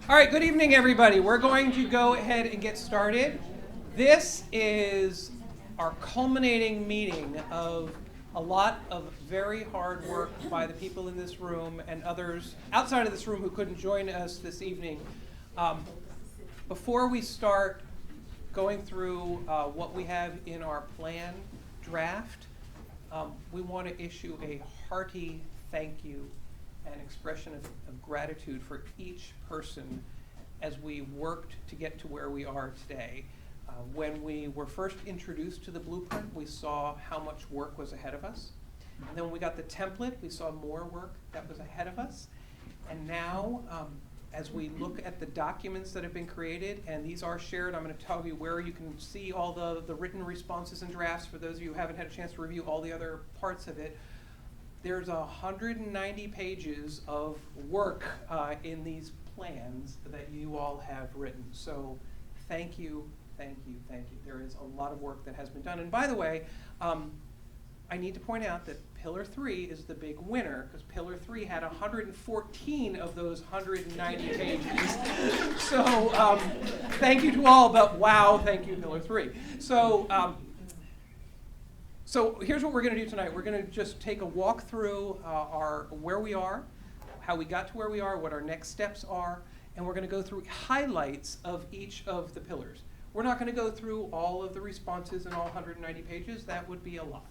All right, good evening, everybody. We're going to go ahead and get started. This is our culminating meeting of a lot of very hard work by the people in this room and others outside of this room who couldn't join us this evening. Before we start going through what we have in our plan draft, we want to issue a hearty thank you an expression of gratitude for each person as we worked to get to where we are today. When we were first introduced to the blueprint, we saw how much work was ahead of us. And then when we got the template, we saw more work that was ahead of us. And now, as we look at the documents that have been created, and these are shared, I'm going to tell you where you can see all the written responses and drafts for those of you who haven't had a chance to review all the other parts of it. There's 190 pages of work in these plans that you all have written. So thank you, thank you, thank you. There is a lot of work that has been done. And by the way, I need to point out that Pillar 3 is the big winner, because Pillar 3 had 114 of those 190 pages. So thank you to all, but wow, thank you, Pillar 3. So here's what we're going to do tonight. We're going to just take a walk through where we are, how we got to where we are, what our next steps are, and we're going to go through highlights of each of the pillars. We're not going to go through all of the responses in all 190 pages. That would be a lot.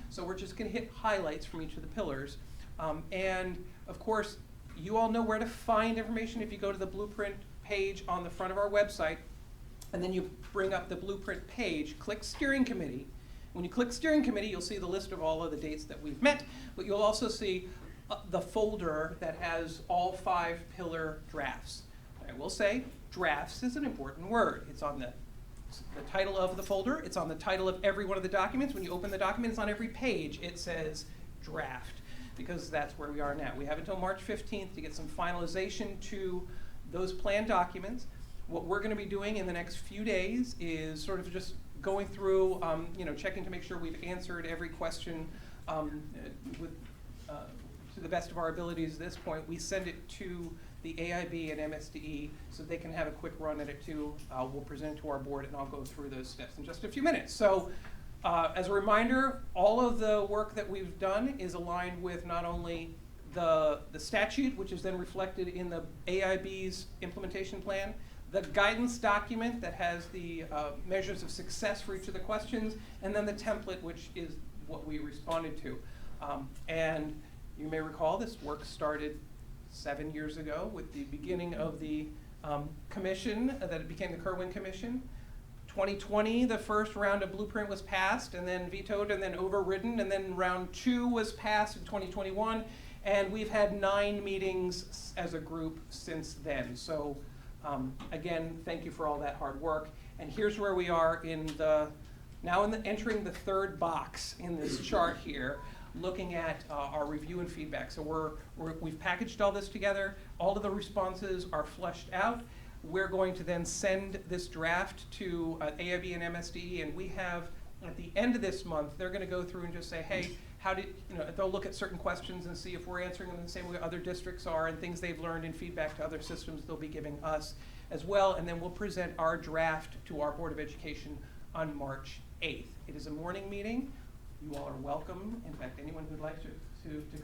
So we're just going to hit highlights from each of the pillars. And of course, you all know where to find information if you go to the blueprint page on the front of our website, and then you bring up the blueprint page, click Steering Committee. When you click Steering Committee, you'll see the list of all of the dates that we've met, but you'll also see the folder that has all 5 pillar drafts. I will say, drafts is an important word. It's on the title of the folder. It's on the title of every one of the documents. When you open the document, it's on every page. It says draft, because that's where we are now. We have until March 15th to get some finalization to those plan documents. What we're going to be doing in the next few days is sort of just going through, checking to make sure we've answered every question to the best of our abilities at this point. We send it to the AIB and MSDE so they can have a quick run at it too. We'll present it to our board, and I'll go through those steps in just a few minutes. So as a reminder, all of the work that we've done is aligned with not only the statute, which is then reflected in the AIB's implementation plan, the guidance document that has the measures of success for each of the questions, and then the template, which is what we responded to. And you may recall this work started 7 years ago with the beginning of the commission that became the Kerwin Commission. 2020, the first round of blueprint was passed and then vetoed and then overridden, and then round 2 was passed in 2021, and we've had 9 meetings as a group since then. So again, thank you for all that hard work. And here's where we are entering the third box in this chart here, looking at our review and feedback. So we've packaged all this together. All of the responses are fleshed out. We're going to then send this draft to AIB and MSDE, and we have, at the end of this month, they're going to go through and just say, hey, they'll look at certain questions and see if we're answering them the same way other districts are, and things they've learned in feedback to other systems they'll be giving us as well. And then we'll present our draft to our Board of Education on March 8th. It is a morning meeting. You all are welcome. In fact, anyone who'd like to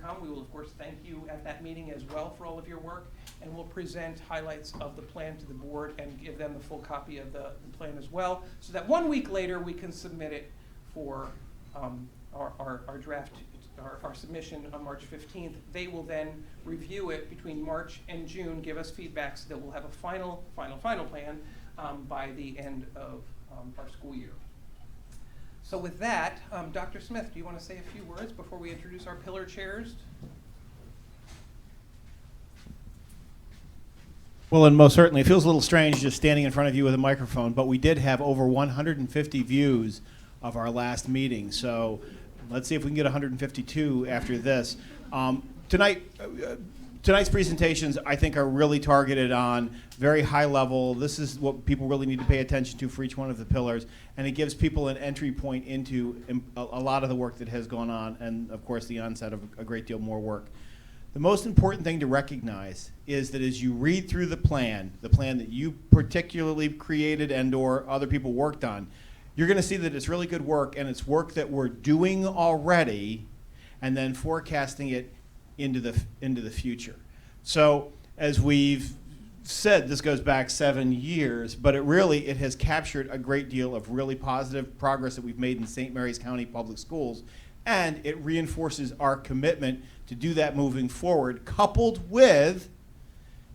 come, we will of course thank you at that meeting as well for all of your work, and we'll present highlights of the plan to the board and give them the full copy of the plan as well, so that 1 week later we can submit it for our draft, our submission on March 15th. They will then review it between March and June, give us feedback, so that we'll have a final plan by the end of our school year. So with that, Dr. Smith, do you want to say a few words before we introduce our pillar chairs? Well, and most certainly, it feels a little strange just standing in front of you with a microphone, but we did have over 150 views of our last meeting. So let's see if we can get 152 after this. Tonight's presentations, I think, are really targeted on very high level. This is what people really need to pay attention to for each one of the pillars, and it gives people an entry point into a lot of the work that has gone on, and of course the onset of a great deal more work. The most important thing to recognize is that as you read through the plan that you particularly created and or other people worked on, you're going to see that it's really good work, and it's work that we're doing already and then forecasting it into the future. So as we've said, this goes back 7 years, but it has captured a great deal of really positive progress that we've made in St. Mary's County Public Schools, and it reinforces our commitment to do that moving forward, coupled with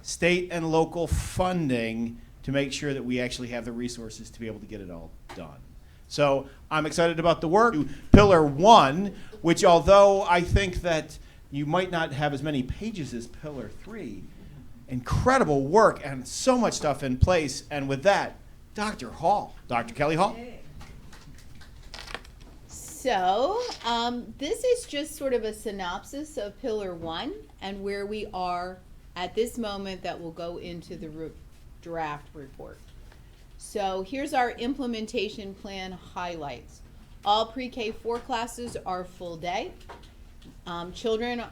state and local funding to make sure that we actually have the resources to be able to get it all done. So I'm excited about the work. Pillar 1, which although I think that you might not have as many pages as Pillar 3, incredible work and so much stuff in place. And with that, Dr. Kelly Hall. So this is just sort of a synopsis of Pillar 1 and where we are at this moment that will go into the draft report. So here's our implementation plan highlights. All pre-K 4 classes are full day. Children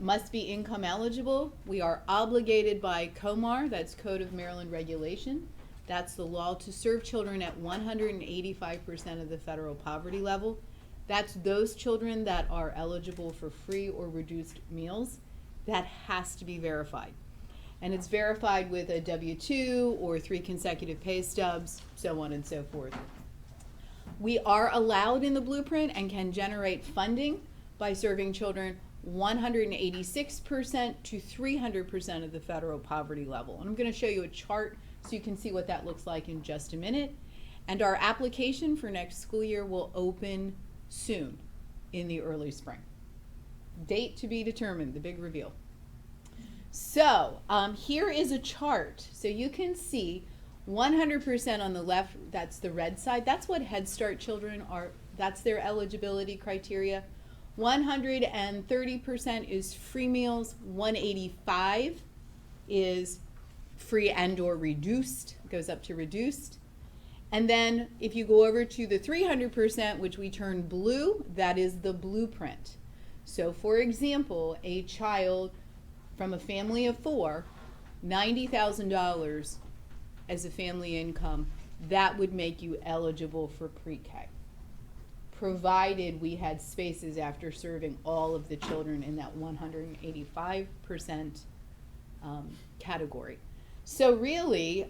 must be income eligible. We are obligated by COMAR, that's Code of Maryland Regulation. That's the law to serve children at 185% of the federal poverty level. That's those children that are eligible for free or reduced meals. That has to be verified. And it's verified with a W-2 or 3 consecutive pay stubs, so on and so forth. We are allowed in the blueprint and can generate funding by serving children 186% to 300% of the federal poverty level. And I'm going to show you a chart so you can see what that looks like in just a minute. And our application for next school year will open soon in the early spring. Date to be determined, the big reveal. So here is a chart. So you can see 100% on the left, that's the red side. That's what Head Start children are, that's their eligibility criteria. 130% is free meals, 185 is free and or reduced, goes up to reduced. And then if you go over to the 300%, which we turn blue, that is the blueprint. So for example, a child from a family of 4, $90,000 as a family income, that would make you eligible for pre-K, provided we had spaces after serving all of the children in that 185% category. So really,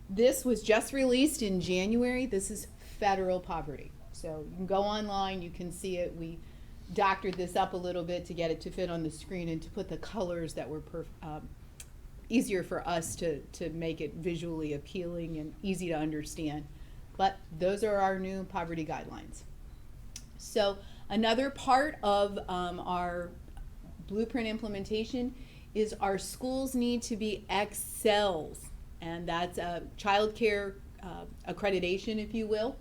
this was just released in January. This is federal poverty. So you can go online, you can see it. We doctored this up a little bit to get it to fit on the screen and to put the colors that were easier for us to make it visually appealing and easy to understand. But those are our new poverty guidelines. So another part of our blueprint implementation is our schools need to be excels, and that's a child care accreditation, if you will.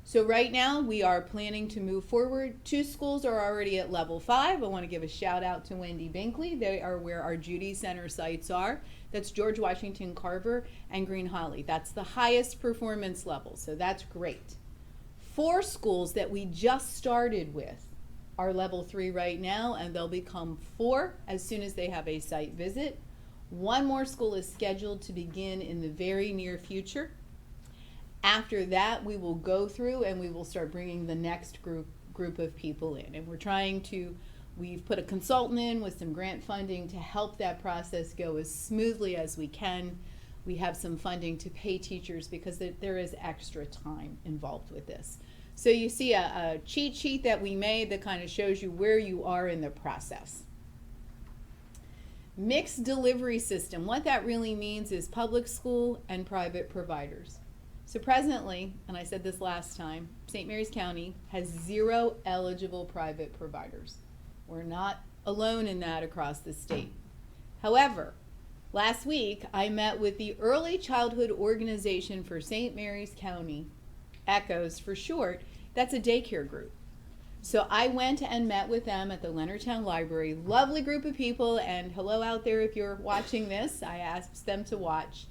So right now we are planning to move forward. 2 schools are already at level 5. I want to give a shout out to Wendy Binkley. They are where our Judy Center sites are. That's George Washington Carver and Green Holly. That's the highest performance level, so that's great. 4 schools that we just started with are level 3 right now, and they'll become 4 as soon as they have a site visit. 1 more school is scheduled to begin in the very near future. After that, we will go through and we will start bringing the next group of people in. And we've put a consultant in with some grant funding to help that process go as smoothly as we can. We have some funding to pay teachers because there is extra time involved with this. So you see a cheat sheet that we made that kind of shows you where you are in the process. Mixed delivery system. What that really means is public school and private providers. So presently, and I said this last time, St. Mary's County has 0 eligible private providers. We're not alone in that across the state. However, last week I met with the Early Childhood Organization for St. Mary's County, ECHOS for short. That's a daycare group. So I went and met with them at the Leonardtown Library. Lovely group of people, and hello out there if you're watching this. I asked them to watch.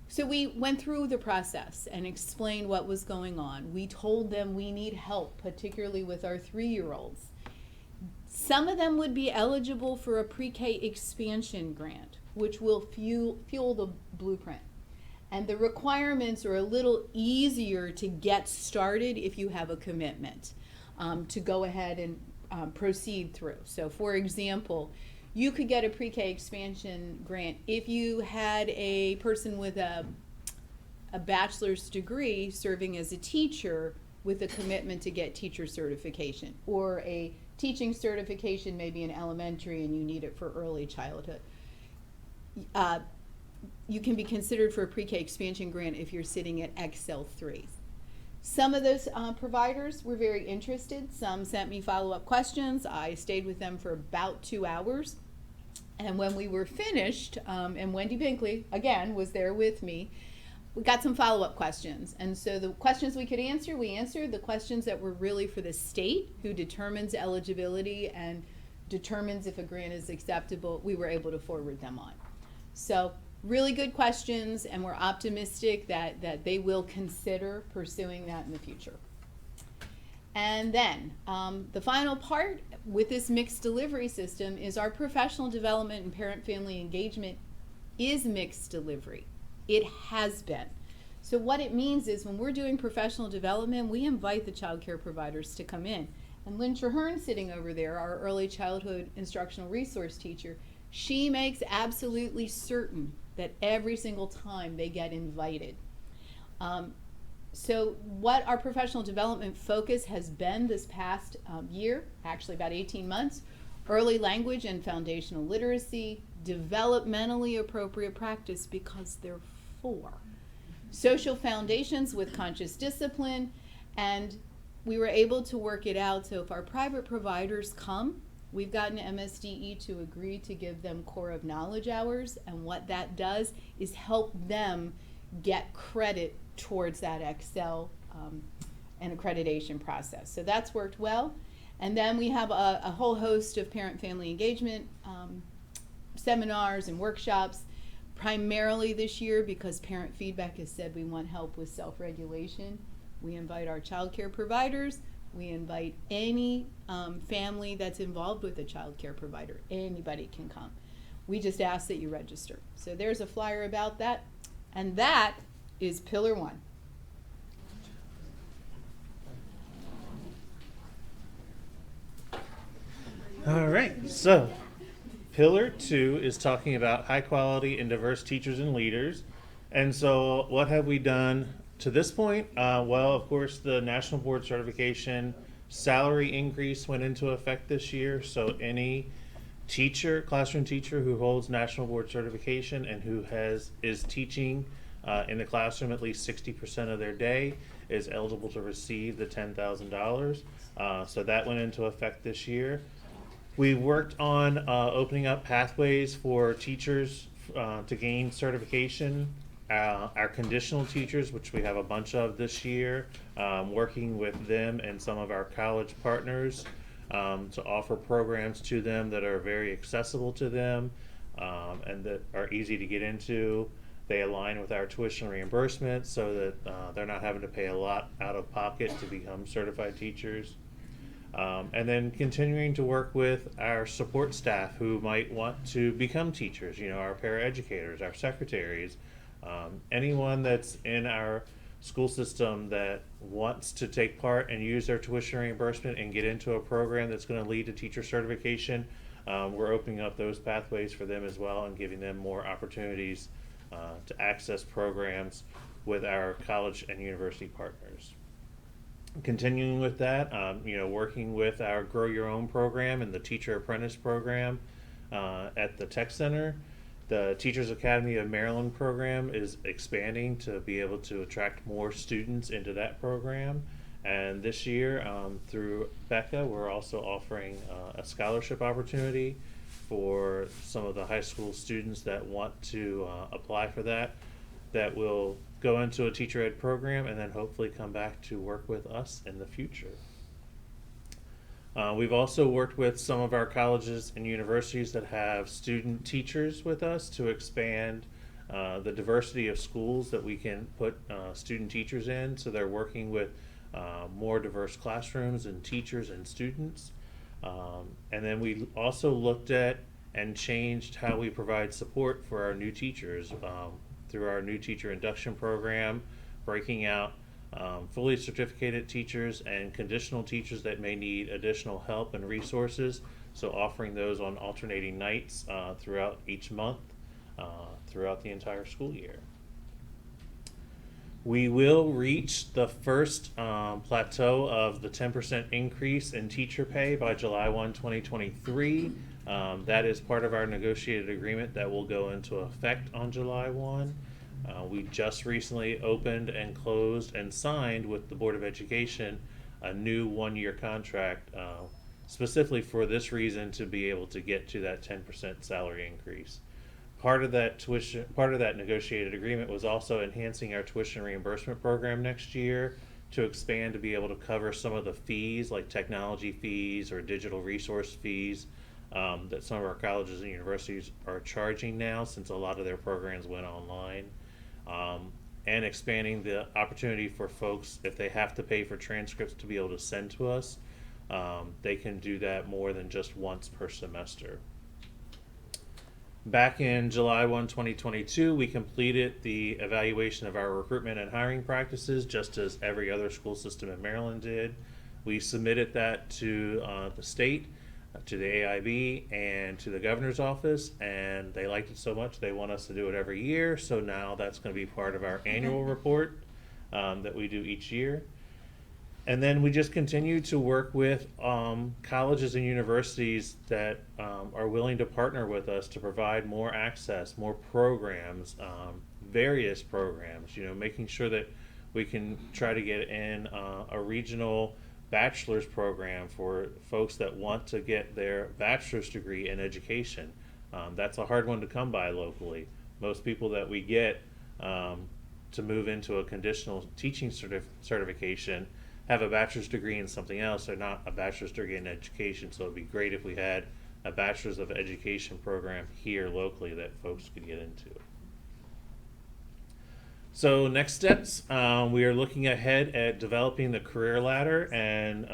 So we went through the process and explained what was going on. We told them we need help, particularly with our 3-year-olds. Some of them would be eligible for a pre-K expansion grant, which will fuel the blueprint. And the requirements are a little easier to get started if you have a commitment to go ahead and proceed through. So for example, you could get a pre-K expansion grant if you had a person with a bachelor's degree serving as a teacher with a commitment to get teacher certification, or a teaching certification maybe in elementary and you need it for early childhood. You can be considered for a pre-K expansion grant if you're sitting at Excel 3. Some of those providers were very interested. Some sent me follow-up questions. I stayed with them for about 2 hours. And when we were finished, and Wendy Binkley, again, was there with me, we got some follow-up questions. And so the questions we could answer, we answered. The questions that were really for the state, who determines eligibility and determines if a grant is acceptable, we were able to forward them on. So really good questions, and we're optimistic that they will consider pursuing that in the future. And then the final part with this mixed delivery system is our professional development and parent-family engagement is mixed delivery. It has been. So what it means is when we're doing professional development, we invite the child care providers to come in. And Lynn Traherne sitting over there, our early childhood instructional resource teacher, she makes absolutely certain that every single time they get invited. So what our professional development focus has been this past year, actually about 18 months, early language and foundational literacy, developmentally appropriate practice, because they're 4. Social foundations with conscious discipline, and we were able to work it out. So if our private providers come, we've gotten MSDE to agree to give them core of knowledge hours, and what that does is help them get credit towards that Excel and accreditation process. So that's worked well. And then we have a whole host of parent-family engagement seminars and workshops, primarily this year because parent feedback has said we want help with self-regulation. We invite our child care providers. We invite any family that's involved with a child care provider. Anybody can come. We just ask that you register. So there's a flyer about that. And that is Pillar 1. All right, so Pillar 2 is talking about high quality and diverse teachers and leaders. And so what have we done to this point? Well, of course, the National Board Certification salary increase went into effect this year. So any teacher, classroom teacher who holds National Board Certification and who is teaching in the classroom at least 60% of their day is eligible to receive the $10,000. So that went into effect this year. We worked on opening up pathways for teachers to gain certification. Our conditional teachers, which we have a bunch of this year, working with them and some of our college partners to offer programs to them that are very accessible to them and that are easy to get into. They align with our tuition reimbursement so that they're not having to pay a lot out of pocket to become certified teachers. And then continuing to work with our support staff who might want to become teachers, our paraeducators, our secretaries, anyone that's in our school system that wants to take part and use their tuition reimbursement and get into a program that's going to lead to teacher certification. We're opening up those pathways for them as well and giving them more opportunities to access programs with our college and university partners. Continuing with that, working with our Grow Your Own program and the Teacher Apprentice program at the Tech Center. The Teachers Academy of Maryland program is expanding to be able to attract more students into that program. And this year, through Becca, we're also offering a scholarship opportunity for some of the high school students that want to apply for that will go into a teacher ed program and then hopefully come back to work with us in the future. We've also worked with some of our colleges and universities that have student teachers with us to expand the diversity of schools that we can put student teachers in. So they're working with more diverse classrooms and teachers and students. And then we also looked at and changed how we provide support for our new teachers through our new teacher induction program, breaking out fully certificated teachers and conditional teachers that may need additional help and resources. So offering those on alternating nights throughout each month, throughout the entire school year. We will reach the first plateau of the 10% increase in teacher pay by July 1, 2023. That is part of our negotiated agreement that will go into effect on July 1. We just recently opened and closed and signed with the Board of Education a new one-year contract specifically for this reason, to be able to get to that 10% salary increase. Part of that negotiated agreement was also enhancing our tuition reimbursement program next year to expand to be able to cover some of the fees, like technology fees or digital resource fees, that some of our colleges and universities are charging now, since a lot of their programs went online. And expanding the opportunity for folks, if they have to pay for transcripts to be able to send to us, they can do that more than just once per semester. Back in July 1, 2022, we completed the evaluation of our recruitment and hiring practices, just as every other school system in Maryland did. We submitted that to the state, to the AIB, and to the governor's office, and they liked it so much they want us to do it every year. So now that's going to be part of our annual report that we do each year. And then we just continue to work with colleges and universities that are willing to partner with us to provide more access, more programs, various programs, making sure that we can try to get in a regional bachelor's program for folks that want to get their bachelor's degree in education. That's a hard one to come by locally. Most people that we get to move into a conditional teaching certification have a bachelor's degree in something else, or not a bachelor's degree in education. So it'd be great if we had a bachelor's of education program here locally that folks could get into. So next steps, we are looking ahead at developing the career ladder and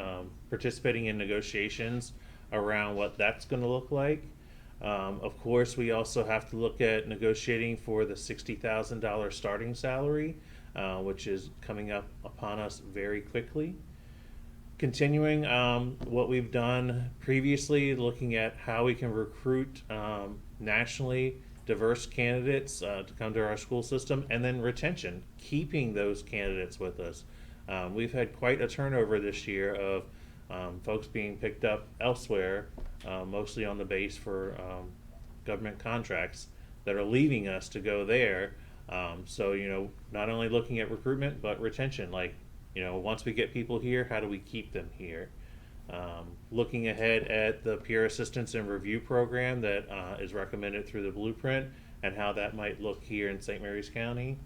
participating in negotiations around what that's going to look like. Of course, we also have to look at negotiating for the $60,000 starting salary, which is coming up upon us very quickly. Continuing what we've done previously, looking at how we can recruit nationally diverse candidates to come to our school system, and then retention, keeping those candidates with us. We've had quite a turnover this year of folks being picked up elsewhere, mostly on the base for government contracts, that are leaving us to go there. So, not only looking at recruitment, but retention. Like, once we get people here, how do we keep them here? Looking ahead at the peer assistance and review program that is recommended through the blueprint, and how that might look here in St. Mary's County.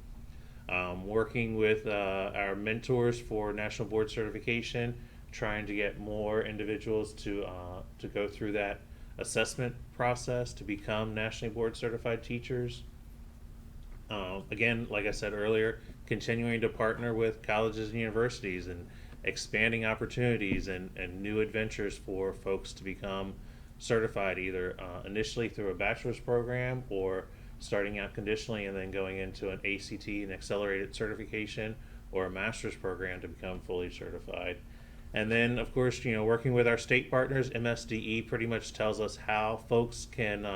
Working with our mentors for national board certification, trying to get more individuals to go through that assessment process to become nationally board certified teachers. Again, like I said earlier, continuing to partner with colleges and universities and expanding opportunities and new adventures for folks to become certified, either initially through a bachelor's program, or starting out conditionally and then going into an ACT, an accelerated certification, or a master's program to become fully certified. And then, of course, working with our state partners, MSDE pretty much tells us how folks can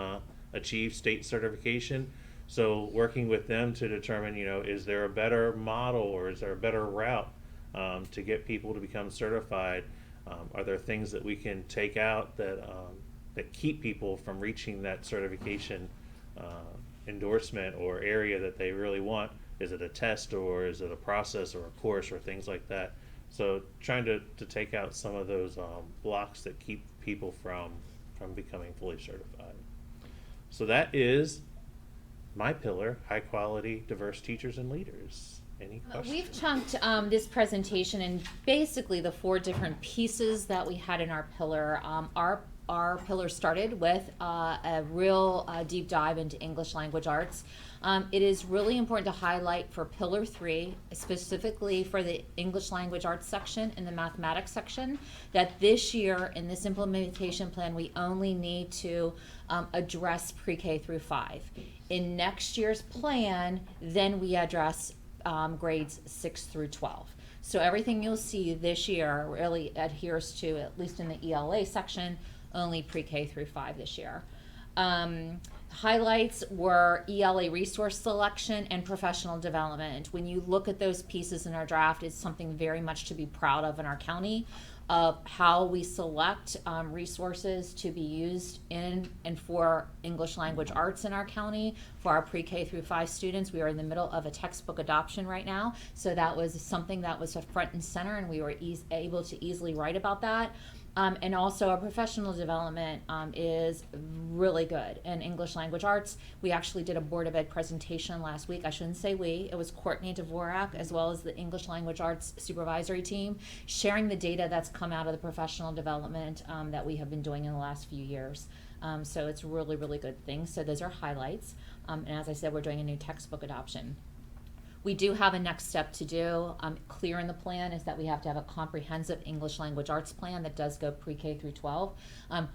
achieve state certification. So working with them to determine, is there a better model, or is there a better route to get people to become certified? Are there things that we can take out that keep people from reaching that certification endorsement or area that they really want? Is it a test, or is it a process, or a course, or things like that? So trying to take out some of those blocks that keep people from becoming fully certified. So that is my pillar: high quality, diverse teachers and leaders. Any questions? We've chunked this presentation in basically the 4 different pieces that we had in our pillar. Our pillar started with a real deep dive into English language arts. It is really important to highlight for Pillar 3, specifically for the English Language Arts section and the Mathematics section, that this year in this implementation plan, we only need to address pre-K through 5. In next year's plan, then we address grades 6 through 12. So everything you'll see this year really adheres to, at least in the ELA section, only pre-K through 5 this year. Highlights were ELA resource selection and professional development. When you look at those pieces in our draft, it's something very much to be proud of in our county, of how we select resources to be used in and for English language arts in our county for our pre-K through 5 students. We are in the middle of a textbook adoption right now, so that was something that was a front and center, and we were able to easily write about that. And also our professional development is really good in English language arts. We actually did a Board of Ed presentation last week. I shouldn't say we, it was Courtney Dvorak as well as the English language arts supervisory team sharing the data that's come out of the professional development that we have been doing in the last few years. So it's really, really good things. So those are highlights. And as I said, we're doing a new textbook adoption. We do have a next step to do. Clear in the plan is that we have to have a comprehensive English language arts plan that does go pre-K through 12.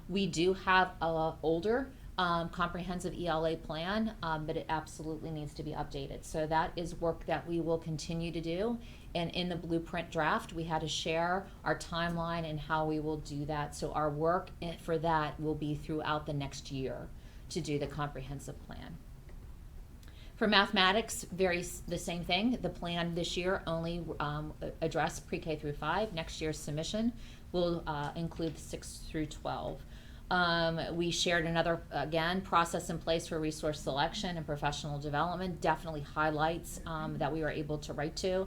We do have a older comprehensive ELA plan, but it absolutely needs to be updated. So that is work that we will continue to do. And in the blueprint draft, we had to share our timeline and how we will do that. So our work for that will be throughout the next year to do the comprehensive plan. For mathematics, the same thing. The plan this year only address pre-K through 5. Next year's submission will include 6 through 12. We shared another, again, process in place for resource selection and professional development. Definitely highlights that we were able to write to.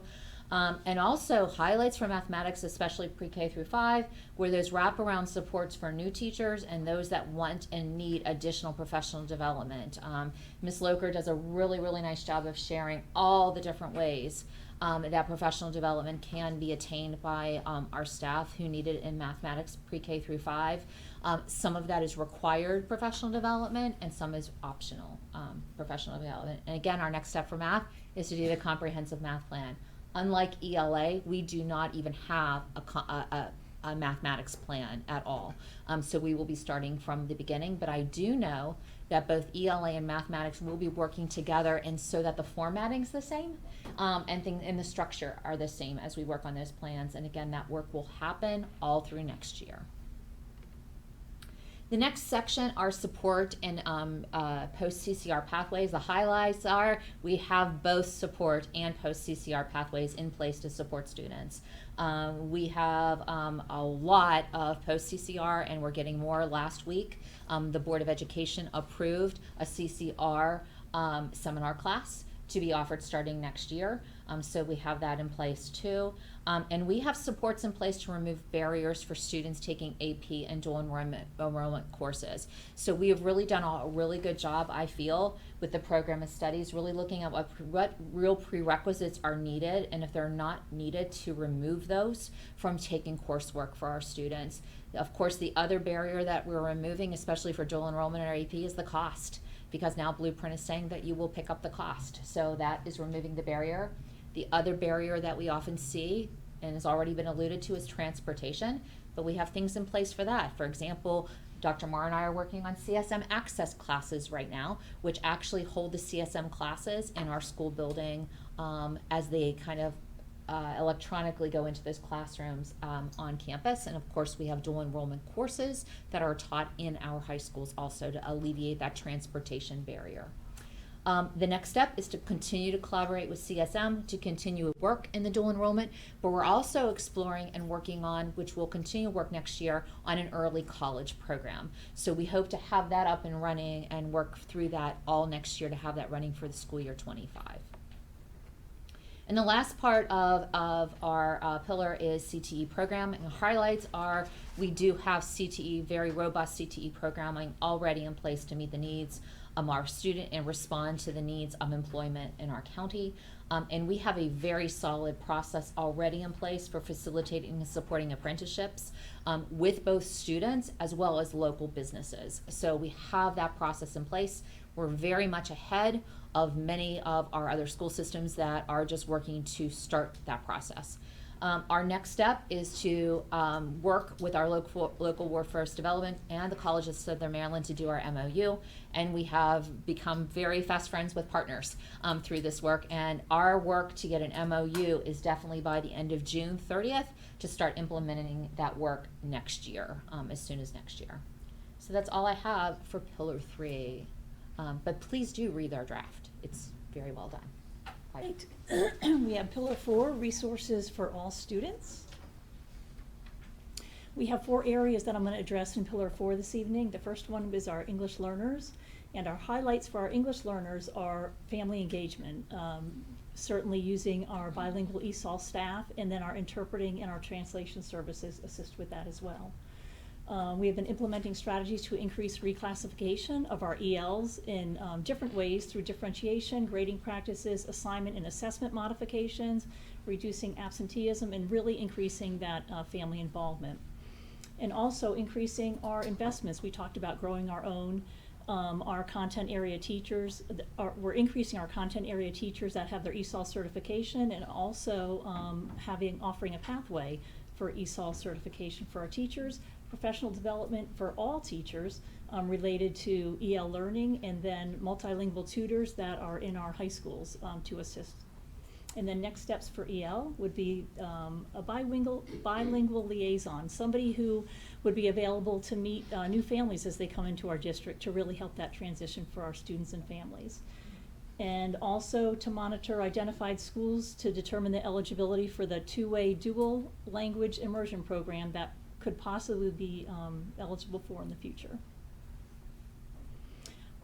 And also highlights for mathematics, especially pre-K through 5, where there's wraparound supports for new teachers and those that want and need additional professional development. Ms. Loker does a really, really nice job of sharing all the different ways that professional development can be attained by our staff who need it in mathematics pre-K through 5. Some of that is required professional development and some is optional professional development. And again, our next step for math is to do the comprehensive math plan. Unlike ELA, we do not even have a mathematics plan at all. So we will be starting from the beginning, but I do know that both ELA and mathematics will be working together, and so that the formatting's the same and the structure are the same as we work on those plans. And again, that work will happen all through next year. The next section are support and post-CCR pathways. The highlights are we have both support and post-CCR pathways in place to support students. We have a lot of post-CCR and we're getting more. Last week, the Board of Education approved a CCR seminar class to be offered starting next year. So we have that in place too. And we have supports in place to remove barriers for students taking AP and dual enrollment courses. So we have really done a really good job, I feel, with the program of studies, really looking at what real prerequisites are needed, and if they're not needed, to remove those from taking coursework for our students. Of course, the other barrier that we're removing, especially for dual enrollment or AP, is the cost, because now Blueprint is saying that you will pick up the cost. So that is removing the barrier. The other barrier that we often see, and has already been alluded to, is transportation, but we have things in place for that. For example, Dr. Marr and I are working on CSM access classes right now, which actually hold the CSM classes in our school building as they kind of electronically go into those classrooms on campus. And of course, we have dual enrollment courses that are taught in our high schools also to alleviate that transportation barrier. The next step is to continue to collaborate with CSM to continue work in the dual enrollment, but we're also exploring and working on, which will continue work next year, on an early college program. So we hope to have that up and running and work through that all next year to have that running for the school year 25. And the last part of our pillar is CTE program. And the highlights are we do have CTE, very robust CTE programming already in place to meet the needs of our student and respond to the needs of employment in our county. And we have a very solid process already in place for facilitating and supporting apprenticeships with both students as well as local businesses. So we have that process in place. We're very much ahead of many of our other school systems that are just working to start that process. Our next step is to work with our local workforce development and the College of Southern Maryland to do our MOU, and we have become very fast friends with partners through this work, and our work to get an MOU is definitely by the end of June 30th to start implementing that work next year, as soon as next year. So that's all I have for Pillar 3, but please do read our draft. It's very well done. Right. We have Pillar 4, resources for all students. We have 4 areas that I'm going to address in Pillar 4 this evening. The first one is our English learners, and our highlights for our English learners are family engagement, certainly using our bilingual ESOL staff, and then our interpreting and our translation services assist with that as well. We have been implementing strategies to increase reclassification of our ELs in different ways through differentiation, grading practices, assignment and assessment modifications, reducing absenteeism, and really increasing that family involvement. And also increasing our investments. We talked about growing our own, our content area teachers. We're increasing our content area teachers that have their ESOL certification, and also offering a pathway for ESOL certification for our teachers. Professional development for all teachers related to EL learning, and then multilingual tutors that are in our high schools to assist. And then next steps for EL would be a bilingual liaison, somebody who would be available to meet new families as they come into our district to really help that transition for our students and families. And also to monitor identified schools to determine the eligibility for the two-way dual language immersion program that could possibly be eligible for in the future.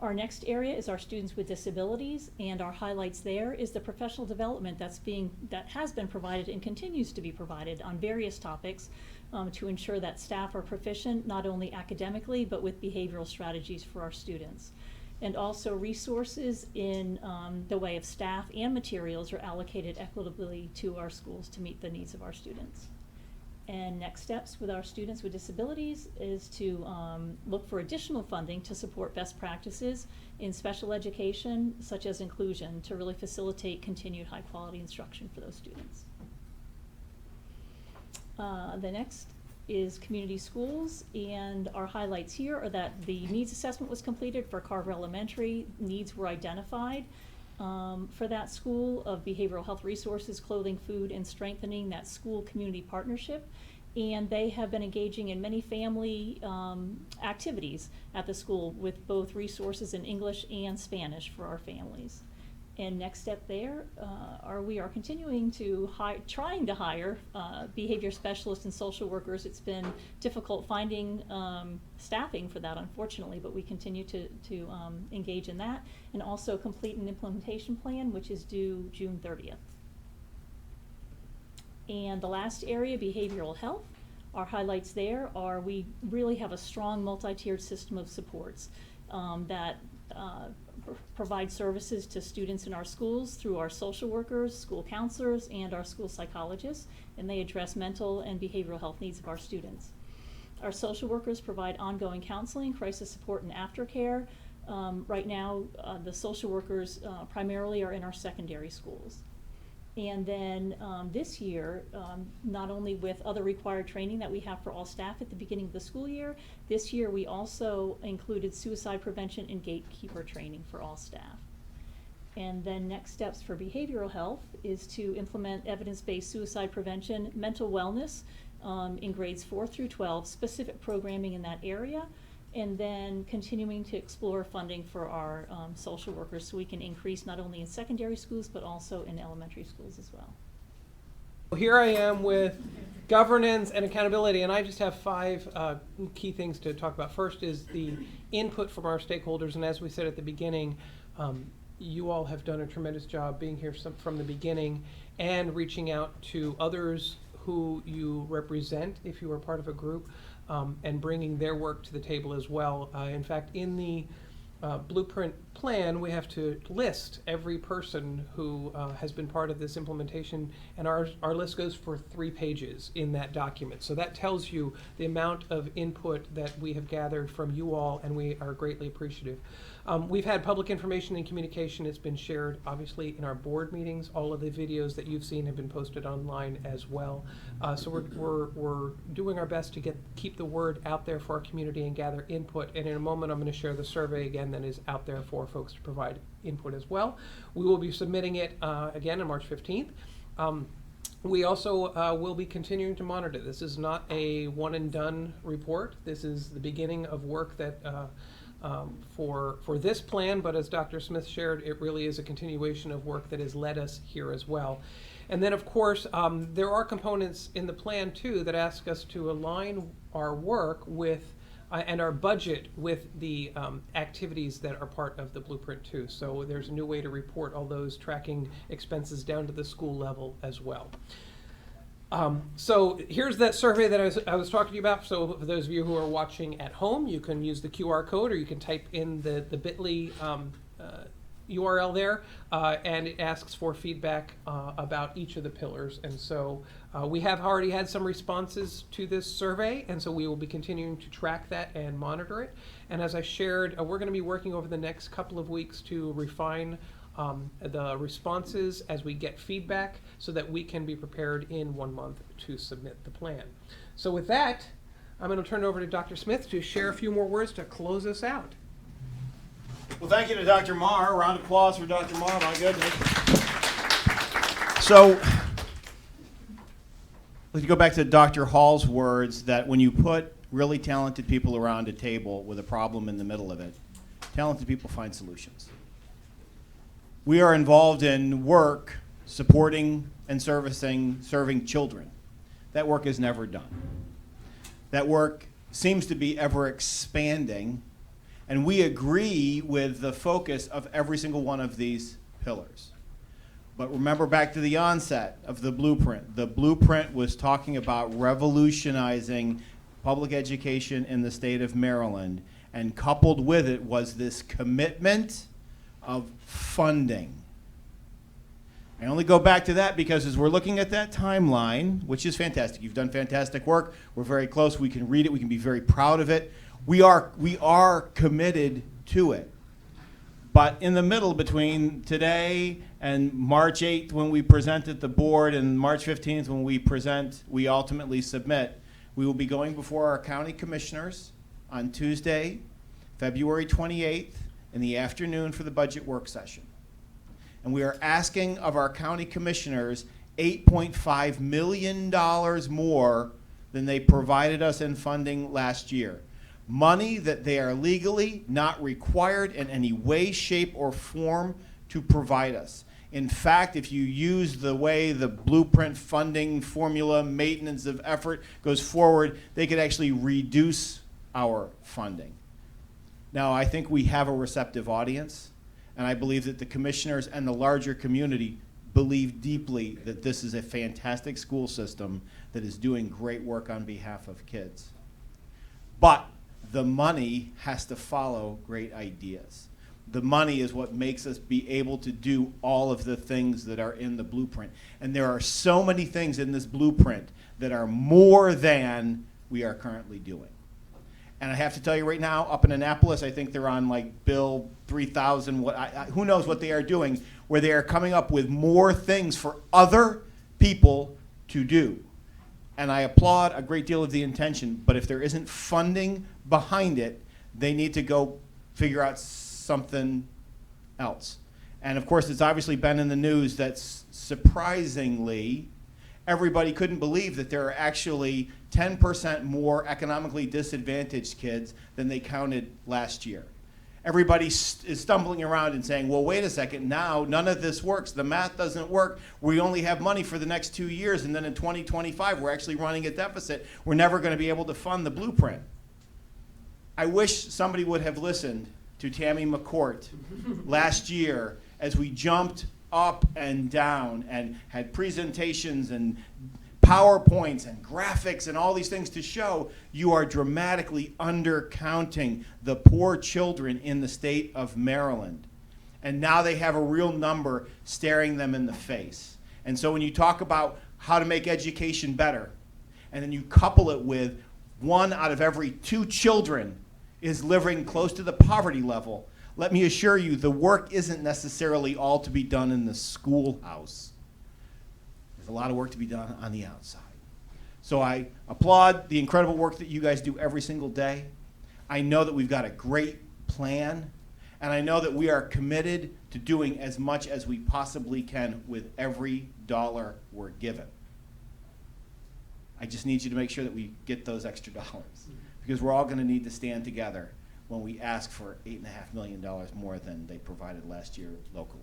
Our next area is our students with disabilities, and our highlights there is the professional development that has been provided and continues to be provided on various topics to ensure that staff are proficient not only academically but with behavioral strategies for our students. And also resources in the way of staff and materials are allocated equitably to our schools to meet the needs of our students. And next steps with our students with disabilities is to look for additional funding to support best practices in special education, such as inclusion, to really facilitate continued high quality instruction for those students. The next is community schools, and our highlights here are that the needs assessment was completed for Carver Elementary. Needs were identified for that school of behavioral health resources, clothing, food, and strengthening that school community partnership. And they have been engaging in many family activities at the school with both resources in English and Spanish for our families. And next step there, we are continuing to trying to hire behavior specialists and social workers. It's been difficult finding staffing for that, unfortunately, but we continue to engage in that, and also complete an implementation plan, which is due June 30th. And the last area, behavioral health. Our highlights there are we really have a strong multi-tiered system of supports that provide services to students in our schools through our social workers, school counselors, and our school psychologists, and they address mental and behavioral health needs of our students. Our social workers provide ongoing counseling, crisis support, and aftercare. Right now, the social workers primarily are in our secondary schools. And then this year, not only with other required training that we have for all staff at the beginning of the school year, this year we also included suicide prevention and gatekeeper training for all staff. And then next steps for behavioral health is to implement evidence-based suicide prevention, mental wellness in grades 4 through 12, specific programming in that area, and then continuing to explore funding for our social workers so we can increase not only in secondary schools but also in elementary schools as well. Here I am with governance and accountability, and I just have 5 key things to talk about. First is the input from our stakeholders, and as we said at the beginning, you all have done a tremendous job being here from the beginning and reaching out to others who you represent if you are part of a group, and bringing their work to the table as well. In fact, in the blueprint plan, we have to list every person who has been part of this implementation, and our list goes for 3 pages in that document. So that tells you the amount of input that we have gathered from you all, and we are greatly appreciative. We've had public information and communication. It's been shared, obviously, in our board meetings. All of the videos that you've seen have been posted online as well. So we're doing our best to keep the word out there for our community and gather input. And in a moment, I'm going to share the survey again that is out there for folks to provide input as well. We will be submitting it again on March 15th. We also will be continuing to monitor. This is not a one and done report. This is the beginning of work that for this plan, but as Dr. Smith shared, it really is a continuation of work that has led us here as well. And then, of course, there are components in the plan too that ask us to align our work with and our budget with the activities that are part of the blueprint too. So there's a new way to report all those tracking expenses down to the school level as well. So here's that survey that I was talking to you about. So for those of you who are watching at home, you can use the QR code or you can type in the bit.ly URL there, and it asks for feedback about each of the pillars. And so we have already had some responses to this survey, and so we will be continuing to track that and monitor it. And as I shared, we're going to be working over the next couple of weeks to refine the responses as we get feedback so that we can be prepared in 1 month to submit the plan. So with that, I'm going to turn it over to Dr. Smith to share a few more words to close us out. Well, thank you to Dr. Marr. A round of applause for Dr. Marr, my goodness. So, let's go back to Dr. Hall's words that when you put really talented people around a table with a problem in the middle of it, talented people find solutions. We are involved in work supporting and serving children. That work is never done. That work seems to be ever expanding, and we agree with the focus of every single one of these pillars. But remember back to the onset of the blueprint. The blueprint was talking about revolutionizing public education in the state of Maryland, and coupled with it was this commitment of funding. I only go back to that because as we're looking at that timeline, which is fantastic, you've done fantastic work, we're very close, we can read it, we can be very proud of it. We are committed to it. But in the middle between today and March 8th when we present at the board and March 15th when we ultimately submit, we will be going before our county commissioners on Tuesday, February 28th in the afternoon for the budget work session. And we are asking of our county commissioners $8.5 million more than they provided us in funding last year. Money that they are legally not required in any way, shape, or form to provide us. In fact, if you use the way the blueprint funding formula, maintenance of effort goes forward, they could actually reduce our funding. Now, I think we have a receptive audience, and I believe that the commissioners and the larger community believe deeply that this is a fantastic school system that is doing great work on behalf of kids. But the money has to follow great ideas. The money is what makes us be able to do all of the things that are in the blueprint. And there are so many things in this blueprint that are more than we are currently doing. And I have to tell you right now, up in Annapolis, I think they're on like Bill 3000, who knows what they are doing, where they are coming up with more things for other people to do. And I applaud a great deal of the intention, but if there isn't funding behind it, they need to go figure out something else. And of course, it's obviously been in the news that surprisingly, everybody couldn't believe that there are actually 10% more economically disadvantaged kids than they counted last year. Everybody is stumbling around and saying, well, wait a second, now none of this works. The math doesn't work. We only have money for the next 2 years, and then in 2025, we're actually running a deficit. We're never going to be able to fund the blueprint. I wish somebody would have listened to Tammy McCourt last year as we jumped up and down and had presentations and PowerPoints and graphics and all these things to show you are dramatically undercounting the poor children in the state of Maryland. And now they have a real number staring them in the face. And so when you talk about how to make education better, and then you couple it with 1 out of every 2 children is living close to the poverty level, let me assure you, the work isn't necessarily all to be done in the schoolhouse. There's a lot of work to be done on the outside. So I applaud the incredible work that you guys do every single day. I know that we've got a great plan, and I know that we are committed to doing as much as we possibly can with every dollar we're given. I just need you to make sure that we get those extra dollars, because we're all going to need to stand together when we ask for $8.5 million more than they provided last year locally.